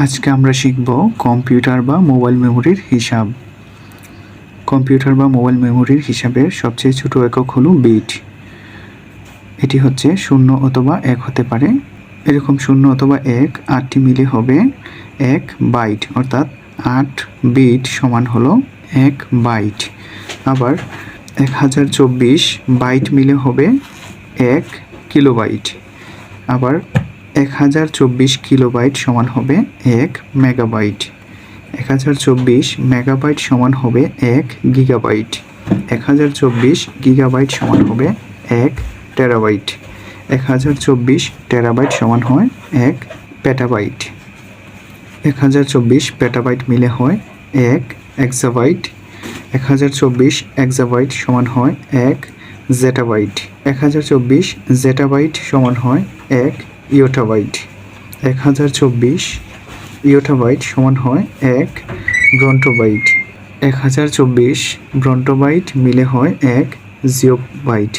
আজকে আমরা শিখব কম্পিউটার বা মোবাইল মেমোরির হিসাব। কম্পিউটার বা মোবাইল মেমোরির হিসাবের সবচেয়ে ছোট একক হলো বিট। এটি হচ্ছে 0 অথবা 1 হতে পারে। এরকম 0 অথবা 1 8টি মিলে হবে 1 বাইট, অর্থাৎ 8 বিট সমান হলো 1 বাইট। আবার 1024 বাইট মিলে হবে 1 কিলোবাইট। আবার 1024 কিলোবাইট সমান হবে 1 মেগাবাইট। 1024 মেগাবাইট সমান হবে 1 গিগাবাইট। 1024 গিগাবাইট সমান হবে 1 টেরাবাইট। 1024 টেরাবাইট সমান হয় 1 পেটাবাইট। 1024 পেটাবাইট মিলে হয় 1 এক্সাবাইট। 1024 এক্সাবাইট সমান হয় 1 জেটাবাইট। 1024 জেটাবাইট সমান হয় 1 ইয়োটাবাইট। 1024 ইয়োটাবাইট সমান হয় 1 ব্রন্টোবাইট। 1024 ব্রন্টোবাইট মিলে হয় 1 জিওবাইট।